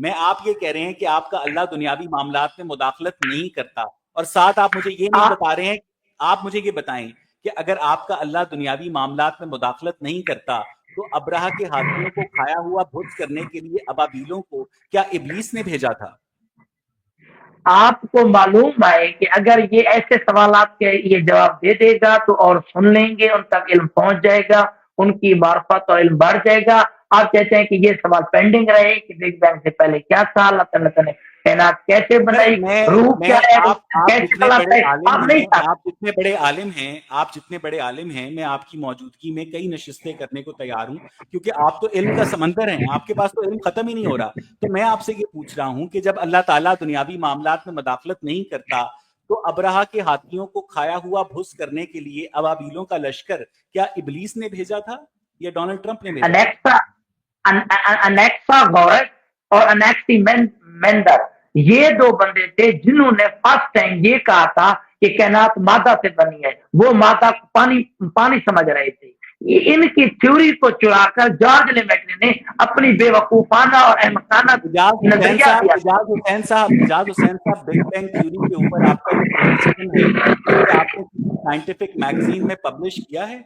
میں آپ یہ کہہ رہے ہیں کہ آپ کا اللہ دنیاوی معاملات میں مداخلت نہیں کرتا، اور ساتھ آپ مجھے یہ نہیں بتا رہے ہیں، آپ مجھے یہ بتائیں کہ اگر آپ کا اللہ دنیاوی معاملات میں مداخلت نہیں کرتا تو ابرہہ کے ہاتھیوں کو کھایا ہوا بھوج کرنے کے لیے ابابیلوں کو کیا ابلیس نے بھیجا تھا؟ آپ کو معلوم ہے کہ اگر یہ ایسے سوالات کے یہ جواب دے دے گا تو اور سن لیں گے، ان تک علم پہنچ جائے گا، ان کی معرفت اور علم بڑھ جائے گا. آپ کہتے ہیں کہ یہ سوال پینڈنگ رہے کہ بگ بینگ سے پہلے کیا تھا، اللہ تعالیٰ نے کائنات کیسے بنائی، روح میں کیا ہے، آپ کیسے جتنے چلاتا بڑے ہے، عالم آپ نہیں ہیں، تھا. آپ جتنے بڑے عالم ہیں، میں آپ کی موجودگی میں کئی نشستیں کرنے کو تیار ہوں، کیونکہ آپ تو علم کا سمندر ہیں، آپ کے پاس تو علم ختم ہی نہیں ہو رہا. تو میں آپ سے یہ پوچھ رہا ہوں کہ جب اللہ تعالیٰ دنیاوی معاملات میں مداخلت نہیں کرتا تو ابرہہ کے ہاتھیوں کو کھایا ہوا بھس کرنے کے لیے ابابیلوں کا لشکر کیا ابلیس نے بھیجا تھا یا ڈونلڈ ٹرمپ نے بھیجا تھا؟ انیکسا انیکسا گورس اور انیکسی مینڈر، یہ دو بندے تھے جنہوں نے فرسٹ ٹائم یہ کہا تھا کہ کائنات مادہ سے بنی ہے. وہ مادہ کو پانی سمجھ رہے تھے. ان کی تھیوری کو چرا کر جارج لیمیٹری نے اپنی بے وقوفانہ اور احمقانہ نظریہ دیا. اعجاز حسین صاحب، بگ بینگ تھیوری کے اوپر آپ کا جو پروفیسر ہے، اسے آپ نے کسی سائنٹیفک میگزین میں پبلش کیا ہے؟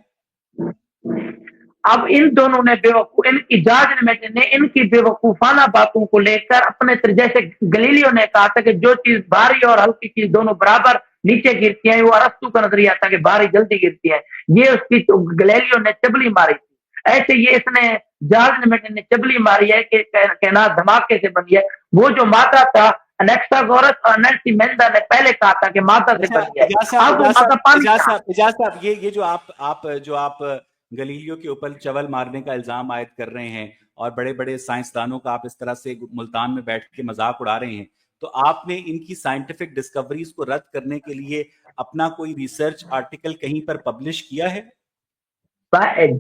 اب ان دونوں نے ان کی جارج لیمیٹری نے ان کی بے وقوفانہ باتوں کو لے کر اپنے جیسے گلیلیو نے کہا تھا کہ جو چیز بھاری اور ہلکی چیز دونوں برابر نیچے گرتی ہیں، وہ ارسطو کا نظریہ تھا کہ بھاری جلدی گرتی ہے. یہ اس کی گلیلیو نے چبلی ماری تھی. ایسے یہ اس نے جارج لیمیٹری نے چبلی ماری ہے کہ کائنات دھماکے سے بنی ہے. وہ جو مادہ تھا، انیکساگورس اور انیکسی مینڈا نے پہلے کہا تھا کہ مادہ سے بنی ہے. اب وہ مادہ پانی تھا. اعجاز صاحب، یہ جو آپ گلیلیو کے اوپر چول مارنے کا الزام عائد کر رہے ہیں اور بڑے بڑے سائنسدانوں کا آپ اس طرح سے ملتان میں بیٹھ کے مذاق اڑا رہے ہیں، تو آپ نے ان کی سائنٹیفک ڈسکوریز کو رد کرنے کے لیے اپنا کوئی ریسرچ آرٹیکل کہیں پر پبلش کیا ہے؟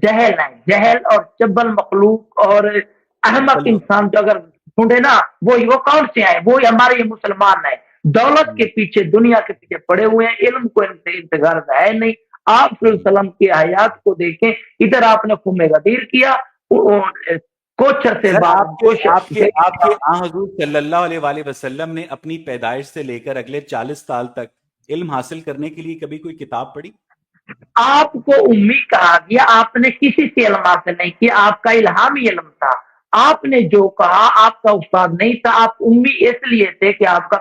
جہل ہے، جہل اور چبل مخلوق اور احمق چلو، انسان جو اگر ڈھونڈے نا، وہ کون سے ہیں؟ وہ ہمارے یہ مسلمان ہیں، دولت کے پیچھے، دنیا کے پیچھے پڑے ہوئے ہیں. علم کو ان سے انتظار ہے نہیں. آپ صلی اللہ علیہ وسلم کی حیات کو دیکھیں، ادھر آپ نے خم غدیر کیا، کوچر سے سر آپ کے بات آن حضور صلی اللہ علیہ وآلہ وسلم نے اپنی پیدائش سے لے کر اگلے 40 سال تک علم حاصل کرنے کے لیے کبھی کوئی کتاب پڑھی؟ آپ کو امی کہا گیا، آپ نے کسی سے علم حاصل نہیں کیا، آپ کا الہامی علم تھا. آپ نے جو کہا، آپ کا استاد نہیں تھا، آپ امی اس لیے تھے کہ آپ کا.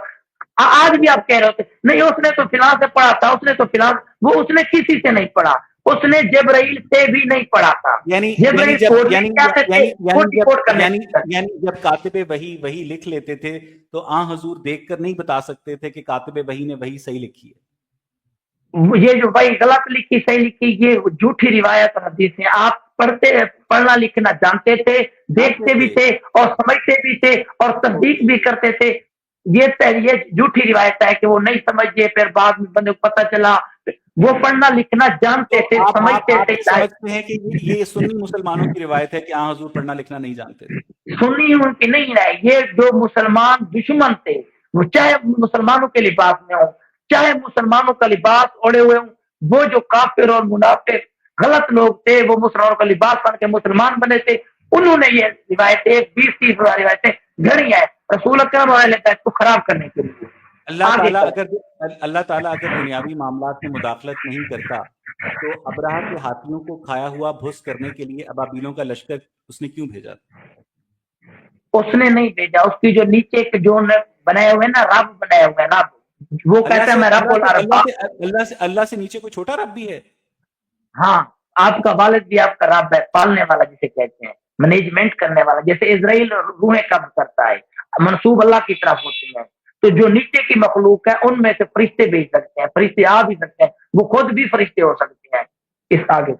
آج بھی آپ کہہ رہے ہوتے نہیں اس نے تو فلاں سے پڑھا تھا، اس نے تو فلاں، وہ اس نے کسی سے نہیں پڑھا. اس نے جبرائیل سے بھی نہیں پڑھا تھا. جبرائیل جب کاتب وحی لکھ لیتے تھے تو آن حضور دیکھ کر نہیں بتا سکتے تھے کہ کاتب وحی نے وحی صحیح لکھی ہے. یہ جو بھائی غلط لکھی صحیح لکھی، یہ جھوٹی روایت حدیث ہیں. آپ پڑھنا لکھنا جانتے تھے، دیکھتے بھی تھے اور سمجھتے بھی تھے اور تصدیق بھی کرتے تھے. یہ جھوٹی روایت ہے کہ وہ نہیں سمجھے، پھر بعد میں بندے کو پتہ چلا. وہ پڑھنا لکھنا جانتے تھے، سمجھتے آپ تھے. سمجھتے ہیں کہ یہ سنی مسلمانوں کی روایت ہے کہ آن حضور پڑھنا لکھنا نہیں جانتے تھے؟ سنی ان کی نہیں رہے. یہ جو مسلمان دشمن تھے، وہ چاہے مسلمانوں کے لباس میں ہوں، چاہے مسلمانوں کا لباس اوڑے ہوئے ہوں، وہ جو کافر اور منافق غلط لوگ تھے، وہ مسلمانوں کا لباس پہن کے مسلمان بنے تھے. انہوں نے یہ روایتیں 20-30 روایتیں گھڑی ہیں رسول اکرم علیہ وسلم کو خراب کرنے کے لیے. اللہ تعالیٰ اگر دنیاوی معاملات میں مداخلت نہیں کرتا تو ابرہہ کے ہاتھیوں کو کھایا ہوا بھس کرنے کے لیے ابابیلوں کا لشکر اس نے کیوں بھیجا؟ اس نے نہیں بھیجا. اس کی جو نیچے کے جو بنائے ہوئے نا، رب بنائے ہوئے نا، وہ کہتا ہے میں رب اللہ سے نیچے کوئی چھوٹا رب بھی ہے؟ ہاں، آپ کا والد بھی آپ کا رب ہے، پالنے والا جسے کہتے ہیں، مینجمنٹ کرنے والا. جیسے اسرائیل روحیں قبض کرتا ہے، منسوب اللہ کی طرف ہوتی ہیں. تو جو نیچے کی مخلوق ہے ان میں سے فرشتے بھیج سکتے ہیں، فرشتے آ بھی سکتے ہیں، وہ خود بھی فرشتے ہو سکتے ہیں. اس آگے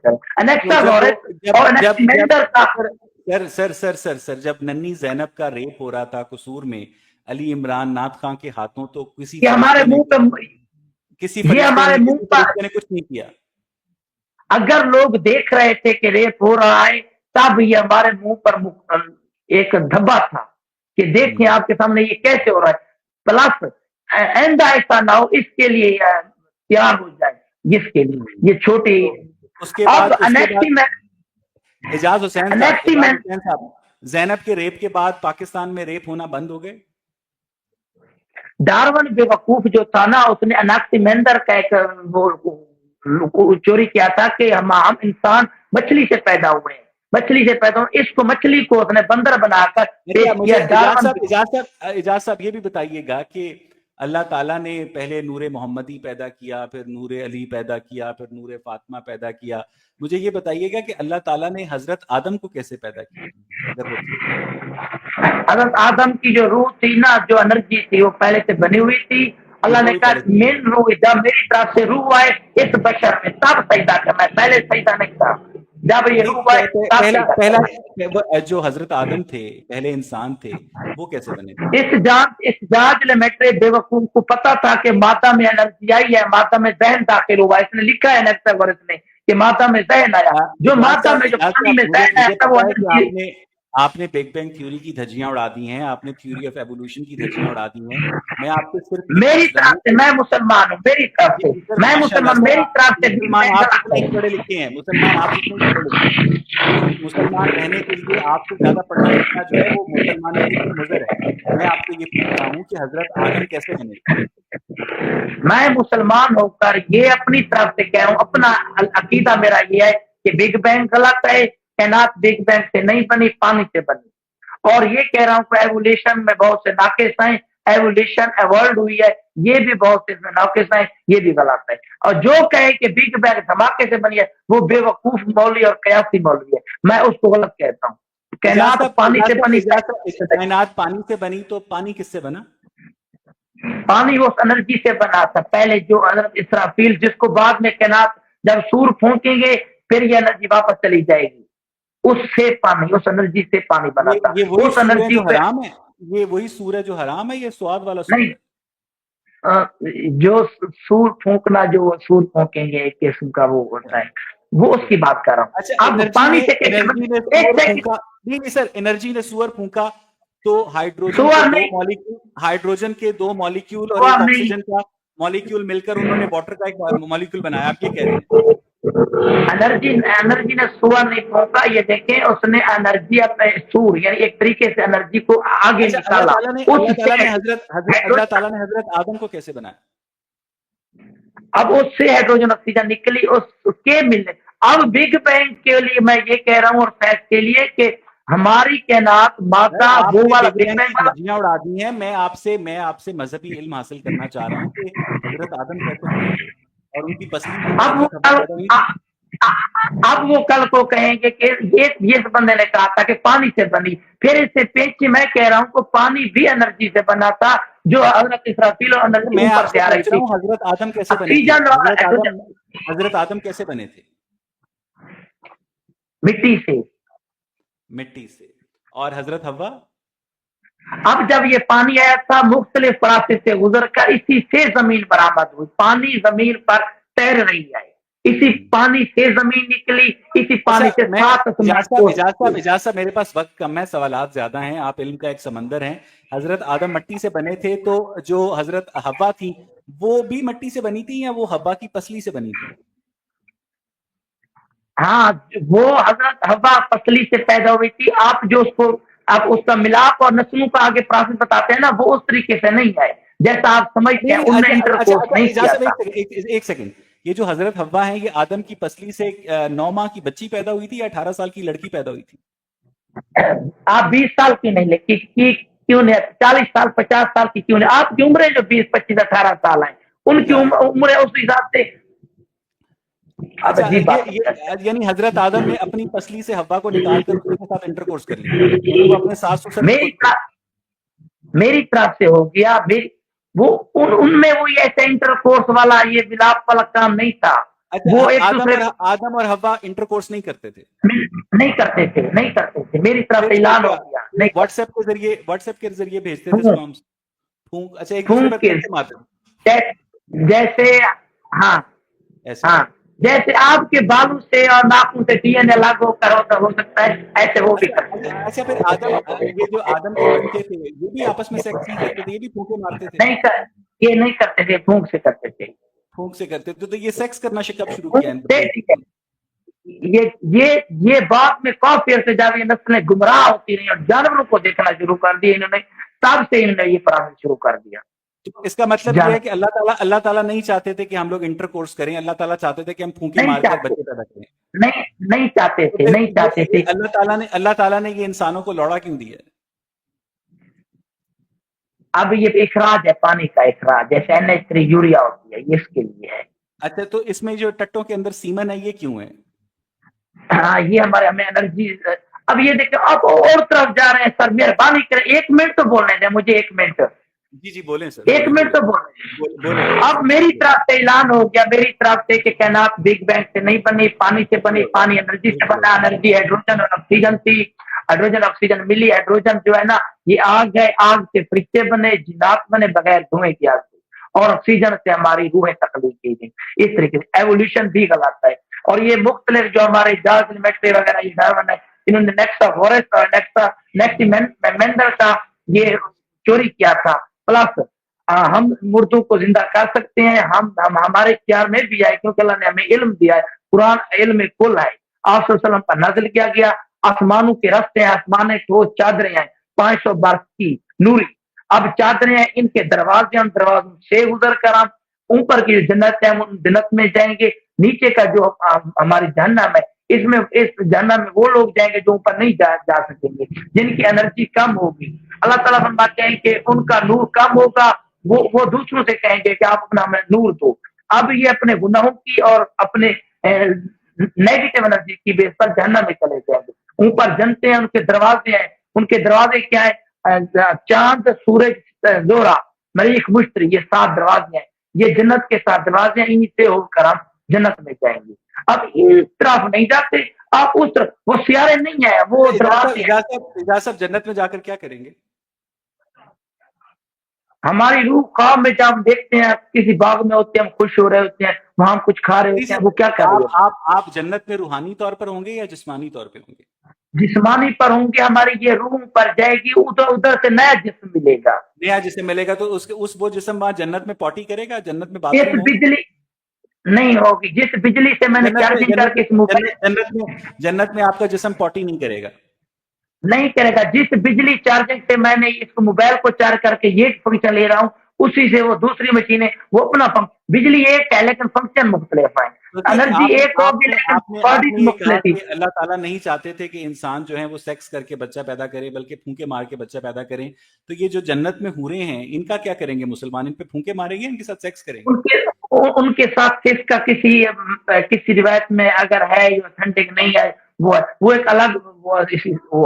سر جب ننی زینب کا ریپ ہو رہا تھا قصور میں علی عمران ناتھ خان کے ہاتھوں، تو کسی ہمارے منہ پہ فرشتے نے کچھ نہیں کیا. اگر لوگ دیکھ رہے تھے کہ ریپ ہو رہا ہے، تب یہ ہمارے منہ پر ایک دھبا تھا کہ دیکھیں آپ کے سامنے یہ کیسے ہو رہا ہے. پلس آئندہ ایسا نہ ہو، اس کے لیے تیار ہو جائے. جس کے لیے یہ چھوٹی اعجاز حسین صاحب زینب کے ریپ کے بعد پاکستان میں ریپ ہونا بند ہو گئے؟ ڈارون بیوقوف جو تھا نا, اس نے اناکسیمینڈر کا ایک وہ چوری کیا تھا کہ ہم انسان مچھلی سے پیدا ہوئے ہیں, مچھلی سے پیدا ہوئے, اس کو مچھلی کو اس نے بندر بنا کر پیش مجھے کیا. اجاز صاحب یہ بھی بتائیے گا کہ اللہ تعالیٰ نے پہلے نور محمدی پیدا کیا, پھر نور علی پیدا کیا, پھر نور فاطمہ پیدا کیا. مجھے یہ بتائیے گا کہ اللہ تعالیٰ نے حضرت آدم کو کیسے پیدا کیا, اگر وہ تھے؟ حضرت آدم کی جو روح تھی نا, جو انرجی تھی, وہ پہلے سے بنی ہوئی تھی. اللہ نے کہا مین روح جب میری طرف سے روح آئے اس بشر میں تب سجدہ کرنا ہے, پہلے سجدہ نہیں تھا. جب یہ روح آئے تب پہلا جو حضرت آدم تھے, پہلے انسان تھے, وہ کیسے بنے تھے؟ اس جانچ لیمیٹرے بے وقوف کو پتا تھا کہ مادہ میں انرجی آئی ہے, مادہ میں ذہن داخل ہوا. اس نے لکھا ہے نیکسٹ نے کہ مادہ میں ذہن آیا. جو مادہ میں جو پانی میں ذہن آیا وہ انرجی. آپ نے بگ بینگ تھیوری کی دھجیاں اڑا دی ہیں, آپ نے تھیوری آف ایوولوشن کی دھجیاں اڑا دی ہیں. میں آپ سے صرف میری طرف سے, میں مسلمان ہوں, میری طرف سے میں مسلمان, میری طرف سے مسلمان آپ اتنے پڑھے لکھے ہیں, مسلمان آپ اتنے پڑھے لکھے ہیں, مسلمان رہنے کے لیے آپ سے زیادہ پڑھنا لکھنا جو ہے وہ مسلمانوں کی نظر ہے. میں آپ سے یہ پوچھ رہا ہوں کہ حضرت آدم کیسے بنے؟ میں مسلمان ہو کر یہ اپنی طرف سے کہہ رہا ہوں, اپنا عقیدہ میرا یہ ہے کہ بگ بینگ غلط ہے, کائنات بگ بینگ سے نہیں بنی, پانی سے بنی. اور یہ کہہ رہا ہوں کہ ایوولیشن میں بہت سے ناقص ہیں, ایوولیشن ایوالڈ ہوئی ہے, یہ بھی بہت سے ناقص ہیں, یہ بھی غلط ہے. اور جو کہے کہ بگ بینگ دھماکے سے بنی ہے وہ بے وقوف مولوی اور قیاسی مولوی ہے, میں اس کو غلط کہتا ہوں. کائنات پانی سے بنی, کائنات پانی سے بنی, تو پانی کس سے بنا؟ پانی اس انرجی سے بنا تھا پہلے, جو حضرت اسرافیل, جس کو بعد میں کائنات جب سور پھونکیں گے پھر یہ انرجی واپس چلی جائے گی, اس سے پانی, اس انرجی سے پانی بنا تھا. یہ وہی اس سور ہے انرجی جو حرام ہے, یہ وہی سور ہے جو حرام ہے, یہ سواد والا سور ہے. جو سور پھونکنا, جو سور پھونکیں گے ایک قسم کا وہ ہوتا ہے, وہ اس کی بات کر رہا ہوں. اچھا, اب پانی سے نہیں سر, انرجی نے سور پھونکا تو ہائیڈروجن کے دو مالیکیول اور ایک آکسیجن کا مالیکیول مل کر انہوں نے واٹر کا ایک مالیکیول بنایا. آپ یہ کہہ رہے ہیں انرجی نے سور نہیں پھونکا, یہ دیکھیں اس نے انرجی اپنے سور یعنی ایک طریقے سے انرجی کو آگے نکالا. اللہ تعالیٰ نے حضرت آدم کو کیسے بنایا؟ اب اس سے ہائیڈروجن آکسیجن نکلی اس کے ملنے. اب بگ بینگ کے لیے میں یہ کہہ رہا ہوں اور فیکٹ کے لیے کہ ہماری کائنات مادہ وہ والا بگ بینگ اڑا دی ہیں. میں آپ سے مذہبی علم حاصل کرنا چاہ رہا ہوں کہ حضرت آدم کیسے بنے اور ان کی پسلی. اب وہ کل کو کہیں گے کہ یہ بندے نے کہا تھا کہ پانی سے بنی, پھر اس سے پیچھے میں کہہ رہا ہوں کہ پانی بھی انرجی سے بنا تھا, جو حضرت اسرافیل اور انرجی اوپر سے آ رہی تھی. حضرت آدم کیسے بنے تھے؟ حضرت آدم کیسے بنے تھے؟ مٹی سے. اور حضرت حوا؟ اب جب یہ پانی آیا تھا مختلف پراسے سے گزر کر اسی سے زمین برآمد ہوئی. پانی زمین پر تیر رہی ہے, اسی پانی سے زمین نکلی, اسی پانی سے اجازت میرے پاس وقت کم ہے, سوالات زیادہ ہیں, آپ علم کا ایک سمندر ہیں. حضرت آدم مٹی سے بنے تھے, تو جو حضرت حوا تھی وہ بھی مٹی سے بنی تھی یا وہ حوا کی پسلی سے بنی تھی؟ ہاں, وہ حضرت حوا پسلی سے پیدا ہوئی تھی. آپ جو آپ اس کا ملاپ اور نسلوں کا آگے پروسیس بتاتے ہیں نا, وہ اس طریقے سے نہیں ہے جیسا آپ سمجھتے ہیں. انہوں نے انٹرکورس نہیں کیا تھا. ایک سیکنڈ, یہ جو حضرت حوا ہیں یہ آدم کی پسلی سے 9 ماہ کی بچی پیدا ہوئی تھی یا 18 سال کی لڑکی پیدا ہوئی تھی؟ آپ 20 سال کی نہیں لکھی کیوں نہیں, 40 سال 50 سال کی کیوں نہیں, آپ کی عمریں جو 20 25 18 سال ہیں ان کی عمریں اس حساب سے. یعنی حضرت آدم نے اپنی پسلی سے حوا کو نکال کر اس کے ساتھ انٹرکورس کر لیا, وہ اپنے ساس سسر میری طرف سے ہو گیا. وہ ان میں وہ ایسا انٹرکورس والا یہ ملاپ والا کام نہیں تھا. وہ آدم اور حوا انٹرکورس نہیں کرتے تھے. میری طرف سے اعلان ہو گیا. واٹس ایپ کے ذریعے بھیجتے تھے. اچھا, ایک دوسرے پر جیسے ہاں جیسے آپ کے بالوں سے اور ناخن سے ڈی این اے الگ ہو سکتا ہے, ایسے وہ بھی کرتے ہیں. اچھا, پھر یہ جو آدم کے بچے تھے یہ بھی آپس میں سیکس نہیں کرتے تھے, یہ بھی پھونکے مارتے تھے؟ یہ نہیں کرتے تھے, پھونک سے کرتے تھے. تو یہ سیکس کرنا کب شروع کیا ہے؟ یہ بات میں کافی عرصے جا رہی نسلیں گمراہ ہوتی رہی اور جانوروں کو دیکھنا شروع کر دیا انہوں نے، تب سے انہوں نے یہ پرانی شروع کر دیا. تو اس کا مطلب یہ ہے کہ جان اللہ تعالیٰ نہیں چاہتے تھے کہ ہم لوگ انٹر کورس کریں، اللہ تعالیٰ چاہتے تھے کہ ہم پھونکے نہیں مار کر چاہتے، بچے پیدا کریں. نہیں نہیں چاہتے تو تھے، پھر نہیں چاہتے تھے. یہ اللہ تعالیٰ نے یہ انسانوں کو لوڑا کیوں دیا ہے؟ اب یہ اخراج ہے، پانی کا اخراج، جیسے NH3 یوریا ہوتی ہے، یہ اس کے لیے ہے. اچھا، تو اس میں جو ٹٹوں کے اندر سیمن ہے یہ کیوں ہے؟ ہاں یہ ہمیں انرجی. اب یہ دیکھیں آپ اور طرف جا رہے ہیں سر، مہربانی کریں 1 منٹ تو بولنے دیں مجھے، 1 منٹ، جی جی بولیں سر، 1 منٹ بولیں تو بولنے بولیں دیں. بولیں اب میری طرف سے اعلان ہو گیا، میری طرف سے کہ کائنات بگ بینگ سے نہیں بنی، پانی سے بنی، پانی انرجی سے بنا، انرجی ہائیڈروجن اور آکسیجن تھی، ہائیڈروجن آکسیجن ملی، ہائیڈروجن جو ہے نا یہ آگ ہے، آگ سے فرشتے بنے، جنات بنے بغیر دھوئیں کی آگ سے، اور آکسیجن سے ہماری روحیں تخلیق کی گئی. اس طریقے سے ایوولوشن بھی غلط ہے. اور یہ مختلف جو ہمارے جارج میٹری وغیرہ یہ ڈارون ہے، انہوں نے نیکسا فورسٹ اور نیکسا مینڈل کا یہ چوری کیا تھا. پلس ہم مردوں کو زندہ کر سکتے ہیں، ہم ہمارے اختیار میں بھی آئے کیونکہ اللہ نے ہمیں علم دیا ہے. قرآن علم کل ہے، آپ صلی اللہ علیہ وسلم پر نازل کیا گیا. آسمانوں کے رستے ہیں، آسمان ٹھوس چادریں ہیں 500 برس کی نوری. اب چادریں ہیں، ان کے دروازے، ہم دروازوں سے گزر کر ہم اوپر کی جنت ہے ہم جنت میں جائیں گے. نیچے کا جو ہماری جہنم ہے، اس جہنم میں وہ لوگ جائیں گے جو اوپر نہیں جا سکیں گے، جن کی انرجی کم ہوگی. اللہ تعالیٰ فرماتے ہیں کہ ان کا نور کم ہوگا، وہ دوسروں سے کہیں گے کہ آپ اپنا ہمیں نور دو. اب یہ اپنے گناہوں کی اور اپنے نیگیٹو انرجی کی بیس پر جہنم میں چلے جائیں گے. اوپر جنتے ہیں، ان کے دروازے ہیں، ان کے دروازے کیا ہے؟ چاند، سورج، زہرہ، مریخ، مشتری، یہ 7 دروازے ہیں. یہ جنت کے 7 دروازے ہیں، انہیں سے ہو کر ہم جنت میں جائیں گے. اب اس طرف نہیں جاتے، آپ اس طرف، وہ سیارے نہیں ہیں، وہ دروازے ہیں. اجازت صاحب جنت میں جا کر کیا کریں گے؟ ہماری روح خواب میں جب ہم دیکھتے ہیں کسی باغ میں ہوتے ہیں، ہم خوش ہو رہے ہوتے ہیں، وہاں ہم کچھ کھا رہے ہوتے ہیں، وہ کیا کر رہے ہیں؟ آپ جنت میں روحانی طور پر ہوں گے یا جسمانی طور پہ ہوں گے؟ جسمانی پر ہوں گے، ہماری یہ روح پر جائے گی، ادھر سے نیا جسم ملے گا. نیا جسم ملے گا تو وہ جسم وہاں جنت میں پوٹی کرے گا، جنت میں باتھ اس روم ہوگا؟ بجلی نہیں ہوگی، جس بجلی سے میں نے چارجنگ کر کے اس موبائل جنت میں آپ کا جسم پوٹی نہیں کرے گا. نہیں کرے گا. جس بجلی چارجنگ سے میں نے اس موبائل کو چارج کر کے یہ فنکشن لے رہا ہوں، اسی سے وہ دوسری مشینیں وہ اپنا بجلی ایک ہے لیکن فنکشن مختلف ہے. انرجی ایک ہوگی لیکن آپ نے باڈیز یہ کہا مختلف. کہ اللہ تعالیٰ نہیں چاہتے تھے کہ انسان جو ہے وہ سیکس کر کے بچہ پیدا کرے بلکہ پھونکے مار کے بچہ پیدا کریں. تو یہ جو جنت میں حوریں ہیں ان کا کیا کریں گے مسلمان؟ ان پہ پھونکے ماریں گے، ان کے ساتھ سیکس کریں گے؟ ان کے ساتھ کس کا کسی روایت میں اگر ہے یہ اوتھینٹک نہیں ہے، وہ ایک الگ وہ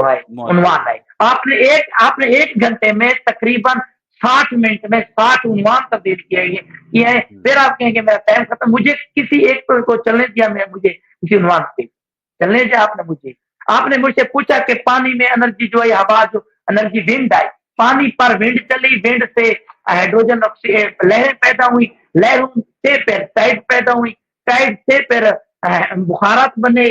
ہے، عنوان ہے. آپ نے 1 گھنٹے میں تقریباً 60 منٹ میں 60 عنوان تبدیل کیا ہے. پھر آپ کہیں گے میرا ٹائم ختم. مجھے کسی ایک کو چلنے دیا، میں مجھے کسی عنوان پہ چلنے دیا. آپ نے مجھ سے پوچھا کہ پانی میں انرجی جو ہے، ہوا جو انرجی ونڈ ہے، پانی پر ونڈ چلی، ونڈ سے ہائیڈروجن لہریں پیدا ہوئی، لہروں سے پھر ٹائڈ پیدا ہوئی، ٹائڈ سے پھر بخارات بنے،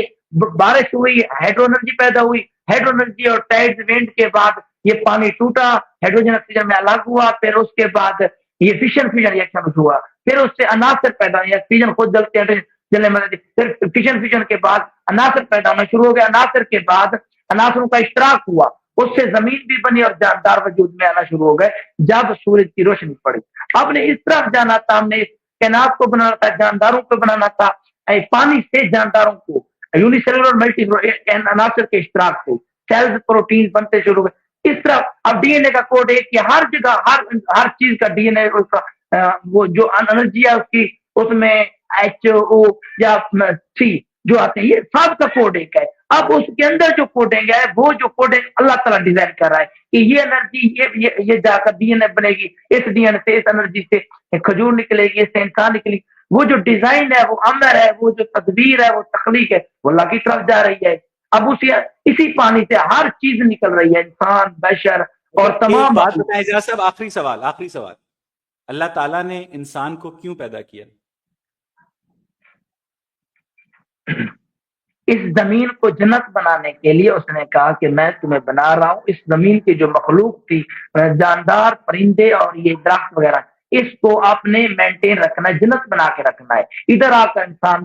بارش ہوئی، ہائیڈرو انرجی پیدا ہوئی. ہائیڈرو انرجی اور ٹائڈ ونڈ کے بعد یہ پانی ٹوٹا، ہائیڈروجن آکسیجن میں الگ ہوا. پھر اس کے بعد یہ فیشن ریئیکشن ہوا. پھر اس سے عناصر پیدا ہوئے، آکسیجن خود جلتے ہیں جلنے میں. پھر فیشن کے بعد عناصر پیدا ہونا شروع ہو گیا. عناصر کے بعد عناصروں کا اشتراک ہوا، اس سے زمین بھی بنی اور جاندار وجود میں آنا شروع ہو گئے جب سورج کی روشنی پڑی. آپ نے اس طرف جانا تھا، ہم نے اس کائنات کو بنانا تھا، جانداروں کو بنانا تھا. پانی سے جانداروں کو یونیسیلولر ملٹی عناصر کے اشتراک سے سیلز پروٹین بنتے شروع ہوئے. اس طرح اب ڈی این اے کا کوڈ ایک کہ ہر جگہ ہر چیز کا ڈی این اے وہ جو انرجی ہے اس کی، اس میں HO یا C جو آتے ہیں، یہ سب کا کوڈ ایک ہے. اب اس کے اندر جو کوڈنگ ہے، وہ جو کوڈنگ اللہ تعالیٰ ڈیزائن کر رہا ہے کہ یہ انرجی یہ جا کر ڈی این اے بنے گی، اس ڈی این اے سے اس انرجی سے کھجور نکلے گی، اس سے انسان نکلے گی. وہ جو ڈیزائن ہے، وہ امر ہے، وہ جو تدبیر ہے، وہ تخلیق ہے، وہ اللہ کی طرف جا رہی ہے. اب اسی پانی سے ہر چیز نکل رہی ہے، انسان، بشر اور ایک تمام بات بتائیں جناب صاحب، آخری سوال، اللہ تعالیٰ نے انسان کو کیوں پیدا کیا؟ اس زمین کو جنت بنانے کے لیے اس نے کہا کہ میں تمہیں بنا رہا ہوں. اس زمین کی جو مخلوق تھی، جاندار، پرندے اور یہ درخت وغیرہ، اس کو آپ نے مینٹین رکھنا ہے، جنت بنا کے رکھنا ہے. ادھر آ کر انسان